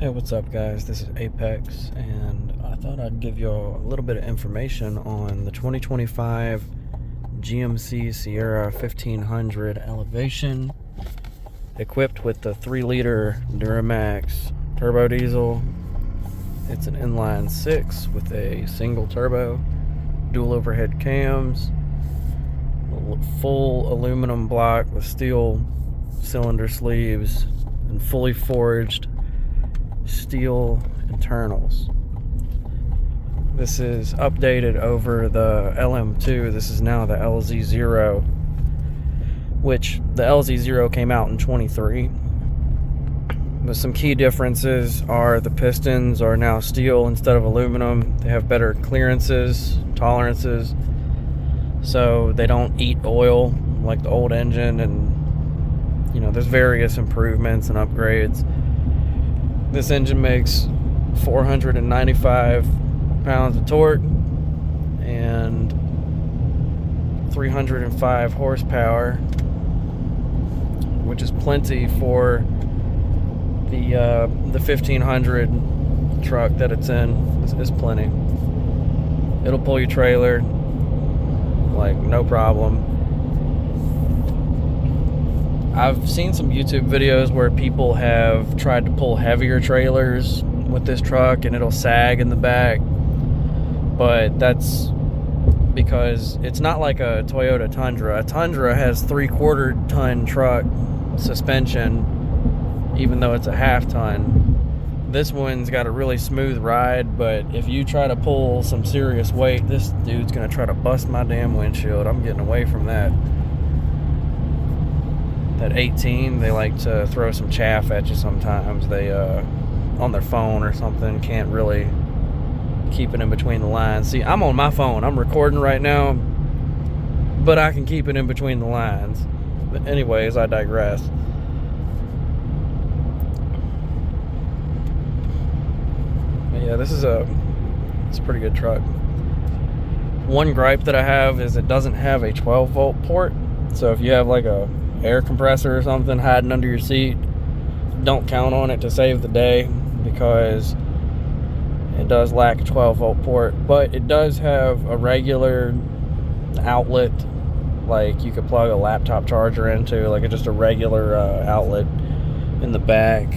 Hey, what's up, guys? This is Apex, and I thought I'd give you a little bit of information on the 2025 GMC Sierra 1500 Elevation, equipped with the 3-liter Duramax turbo diesel. It's an inline 6 with a single turbo, dual overhead cams, full aluminum block with steel cylinder sleeves, and fully forged steel internals. This is updated over the LM2. This is now the LZ0, which the LZ0 came out in 23. But some key differences are the pistons are now steel instead of aluminum. They have better clearances, tolerances, so they don't eat oil like the old engine, and there's various improvements and upgrades. This engine makes 495 pounds of torque and 305 horsepower, which is plenty for the 1500 truck that it's in. Is plenty. It'll pull your trailer like no problem. I've seen some YouTube videos where people have tried to pull heavier trailers with this truck and it'll sag in the back, but that's because it's not like a Toyota Tundra. A Tundra has 3/4 ton truck suspension, even though it's a half ton. This one's got a really smooth ride, but if you try to pull some serious weight, this dude's gonna try to bust my damn windshield. I'm getting away from that. At 18, they like to throw some chaff at you sometimes. They on their phone or something can't really keep it in between the lines. See, I'm on my phone, I'm recording right now, but I can keep it in between the lines. But anyways, I digress. But yeah, it's a pretty good truck. One gripe that I have is it doesn't have a 12-volt port, so if you have like a air compressor or something hiding under your seat, don't count on it to save the day, because it does lack a 12-volt port. But it does have a regular outlet, like you could plug a laptop charger into, like just a regular outlet in the back,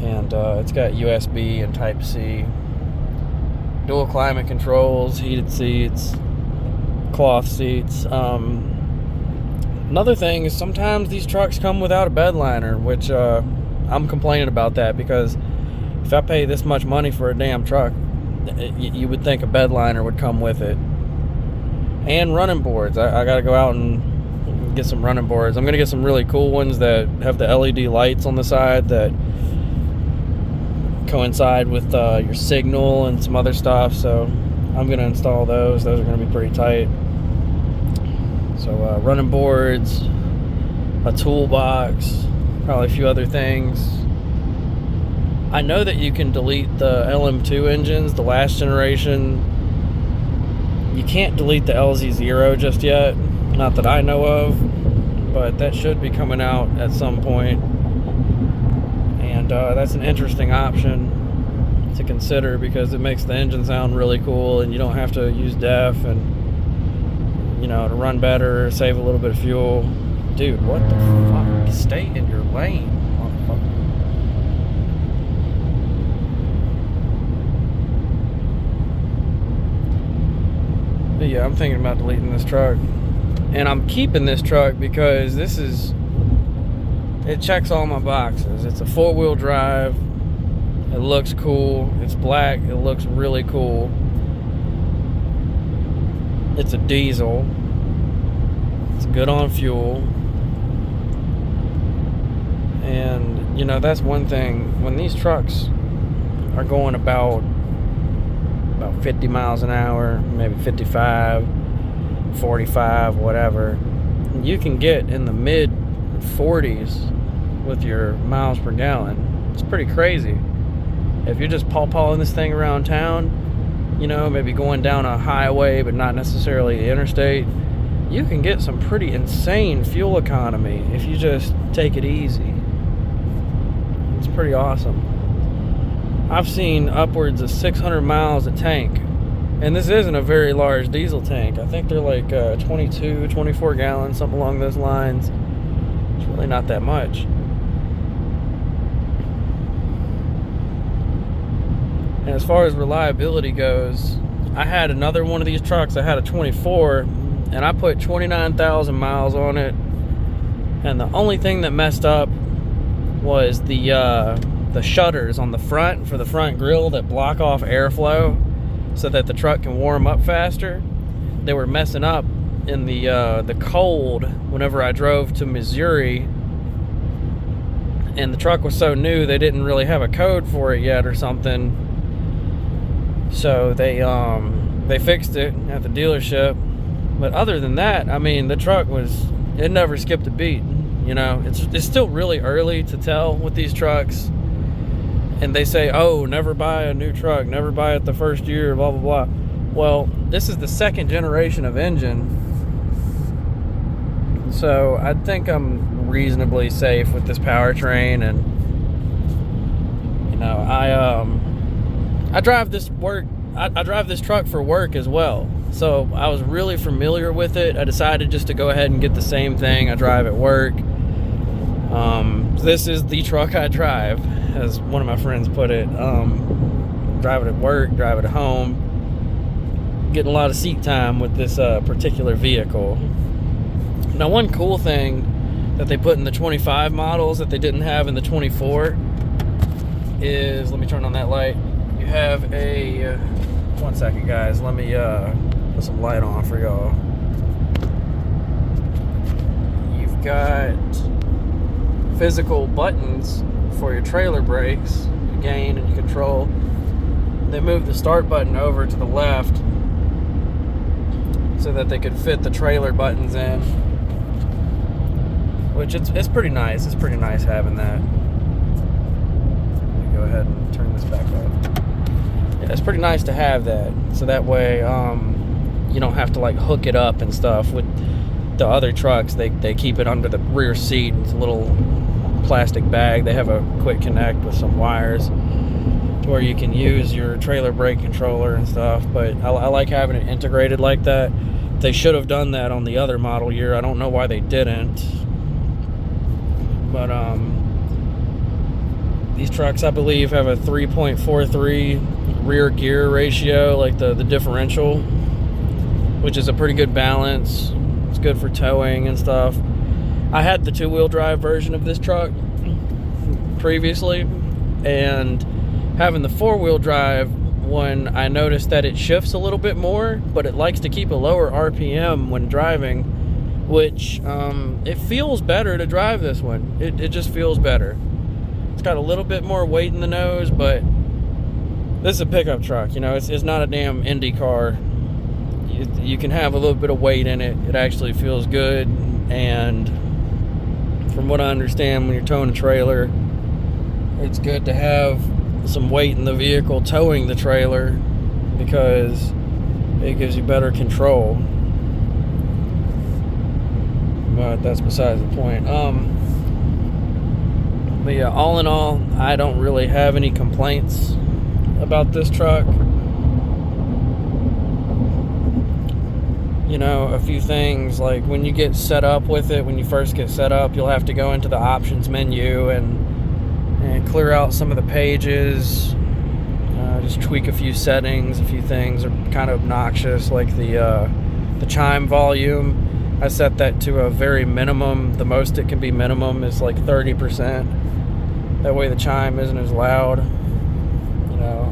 and it's got USB and Type-C, dual climate controls, heated seats, cloth seats. Another thing is sometimes these trucks come without a bed liner, which I'm complaining about that, because if I pay this much money for a damn truck, you would think a bed liner would come with it. And running boards. I gotta go out and get some running boards. I'm gonna get some really cool ones that have the LED lights on the side that coincide with your signal and some other stuff, so I'm gonna install those. Those are gonna be pretty tight. So running boards, a toolbox, probably a few other things. I know that you can delete the LM2 engines, the last generation. You can't delete the LZ0 just yet, not that I know of, but that should be coming out at some point. And that's an interesting option to consider, because it makes the engine sound really cool and you don't have to use DEF, and to run better, save a little bit of fuel. Dude, what the fuck? Stay in your lane, motherfucker. But yeah, I'm thinking about deleting this truck. And I'm keeping this truck because it checks all my boxes. It's a 4-wheel drive. It looks cool. It's black. It looks really cool. It's a diesel. It's good on fuel. And that's one thing. When these trucks are going about 50 miles an hour, maybe 55, 45, whatever, you can get in the mid 40s with your miles per gallon. It's pretty crazy. If you're just paw-pawing this thing around town, maybe going down a highway but not necessarily the interstate, you can get some pretty insane fuel economy if you just take it easy. It's pretty awesome. I've seen upwards of 600 miles a tank. And this isn't a very large diesel tank. I think they're like 22, 24 gallons, something along those lines. It's really not that much. And as far as reliability goes, I had another one of these trucks. I had a 24, and I put 29,000 miles on it. And the only thing that messed up was the shutters on the front for the front grille that block off airflow so that the truck can warm up faster. They were messing up in the cold whenever I drove to Missouri, and the truck was so new they didn't really have a code for it yet or something. So they fixed it at the dealership. But other than that, I mean, the truck it never skipped a beat. You know, it's still really early to tell with these trucks. And they say, oh, never buy a new truck, never buy it the first year, blah, blah, blah. Well, this is the second generation of engine. So I think I'm reasonably safe with this powertrain. And, you know, I drive this I drive this truck for work as well. So I was really familiar with it. I decided just to go ahead and get the same thing I drive at work. This is the truck I drive, as one of my friends put it. Drive it at work, drive it at home. Getting a lot of seat time with this particular vehicle. Now, one cool thing that they put in the 25 models that they didn't have in the 24 is, let me turn on that light. You have a, one second guys, let me put some light on for y'all. You've got physical buttons for your trailer brakes, you gain and you control. They moved the start button over to the left so that they could fit the trailer buttons in, which it's pretty nice. It's pretty nice having that. Let me go ahead and turn this back up. Yeah, it's pretty nice to have that, so that way you don't have to like hook it up and stuff. With the other trucks, they keep it under the rear seat. It's a little plastic bag. They have a quick connect with some wires to where you can use your trailer brake controller and stuff. But I like having it integrated like that. They should have done that on the other model year. I don't know why they didn't. But these trucks, I believe, have a 3.43 rear gear ratio, like the differential, which is a pretty good balance. It's good for towing and stuff. I had the two-wheel drive version of this truck previously, and having the four-wheel drive one, I noticed that it shifts a little bit more, but it likes to keep a lower RPM when driving, which it feels better to drive this one. It just feels better. It's got a little bit more weight in the nose, but this is a pickup truck. You know, it's not a damn Indy car. You can have a little bit of weight in it. It actually feels good, and from what I understand, when you're towing a trailer, it's good to have some weight in the vehicle towing the trailer because it gives you better control. But that's besides the point. But yeah, all in all, I don't really have any complaints about this truck. You know, a few things, like when you get set up with it, when you first get set up, you'll have to go into the options menu and clear out some of the pages, just tweak a few settings. A few things are kind of obnoxious, like the chime volume. I set that to a very minimum. The most it can be minimum is like 30%. That way the chime isn't as loud. You know,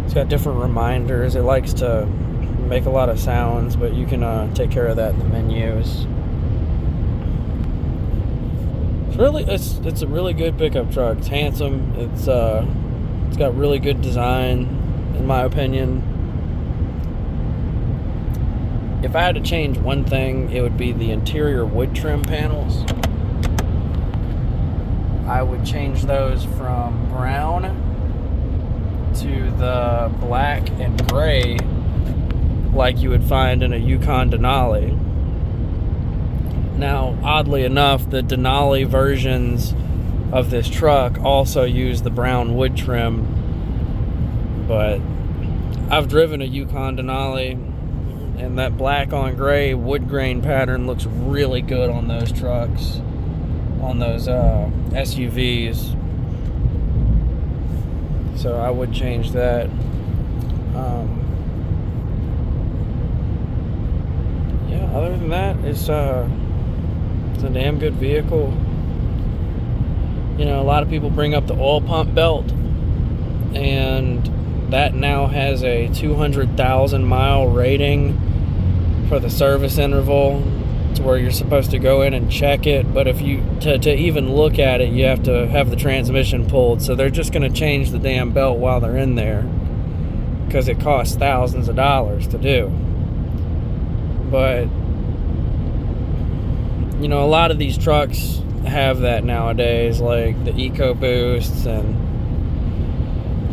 it's got different reminders. It likes to make a lot of sounds, but you can take care of that in the menus. It's a really good pickup truck. It's handsome. It's got really good design, in my opinion. If I had to change one thing, it would be the interior wood trim panels. I would change those from brown to the black and gray like you would find in a Yukon Denali. Now, oddly enough, the Denali versions of this truck also use the brown wood trim. But I've driven a Yukon Denali, and that black on gray wood grain pattern looks really good on those trucks, on those SUVs. So I would change that. Yeah, other than that, it's a damn good vehicle. You know, a lot of people bring up the oil pump belt, and that now has a 200,000 mile rating for the service interval, to where you're supposed to go in and check it. But if you to even look at it, you have to have the transmission pulled. So they're just going to change the damn belt while they're in there, because it costs thousands of dollars to do. But you know, a lot of these trucks have that nowadays, like the EcoBoosts and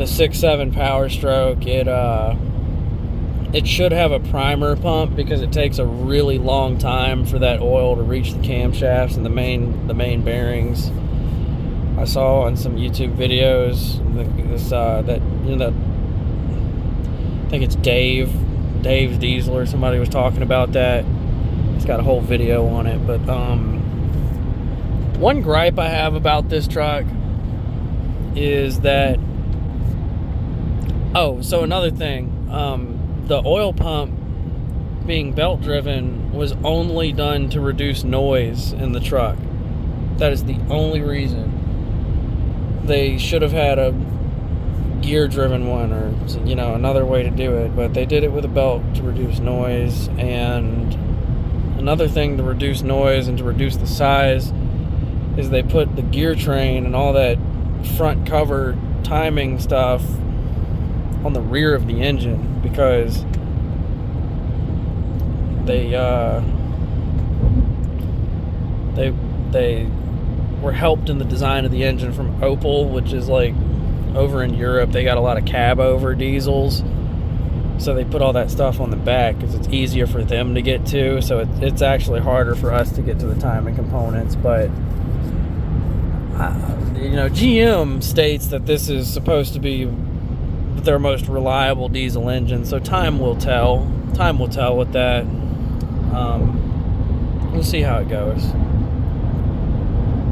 the 6.7 Power Stroke. It should have a primer pump, because it takes a really long time for that oil to reach the camshafts and the main bearings. I saw on some YouTube videos that I think it's Dave's Diesel or somebody was talking about that. It's got a whole video on it. But one gripe I have about this truck is that, so another thing, the oil pump being belt driven was only done to reduce noise in the truck. That is the only reason. They should have had a gear driven one, or you know, another way to do it, but they did it with a belt to reduce noise. And another thing to reduce noise and to reduce the size is they put the gear train and all that front cover timing stuff on the rear of the engine, because they were helped in the design of the engine from Opel, which is like over in Europe. They got a lot of cab over diesels, so they put all that stuff on the back because it's easier for them to get to. So it's actually harder for us to get to the timing components. But you know, GM states that this is supposed to be their most reliable diesel engine, so time will tell. Time will tell with that. We'll see how it goes.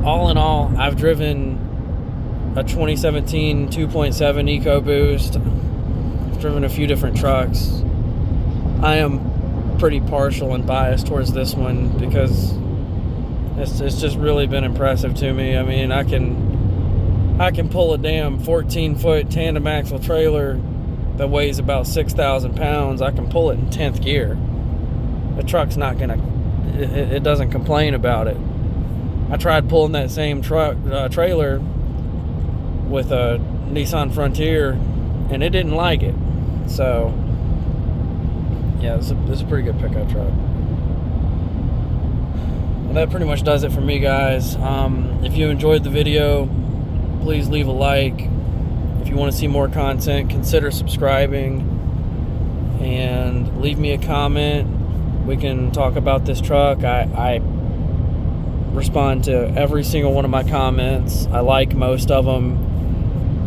All in all, I've driven a 2017 2.7 EcoBoost. I've driven a few different trucks. I am pretty partial and biased towards this one because it's just really been impressive to me. I mean, I can pull a damn 14-foot tandem axle trailer that weighs about 6,000 pounds. I can pull it in 10th gear. The truck's not gonna, it doesn't complain about it. I tried pulling that same trailer with a Nissan Frontier, and it didn't like it. So yeah, this is a pretty good pickup truck. Well, that pretty much does it for me, guys. If you enjoyed the video, please leave a like. If you want to see more content, consider subscribing and leave me a comment. We can talk about this truck. I respond to every single one of my comments. I like most of them.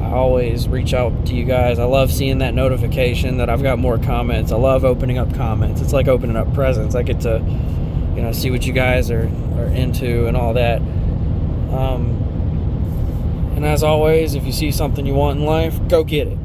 I always reach out to you guys. I love seeing that notification that I've got more comments. I love opening up comments. It's like opening up presents. I get to, you know, see what you guys are into and all that. And as always, if you see something you want in life, go get it.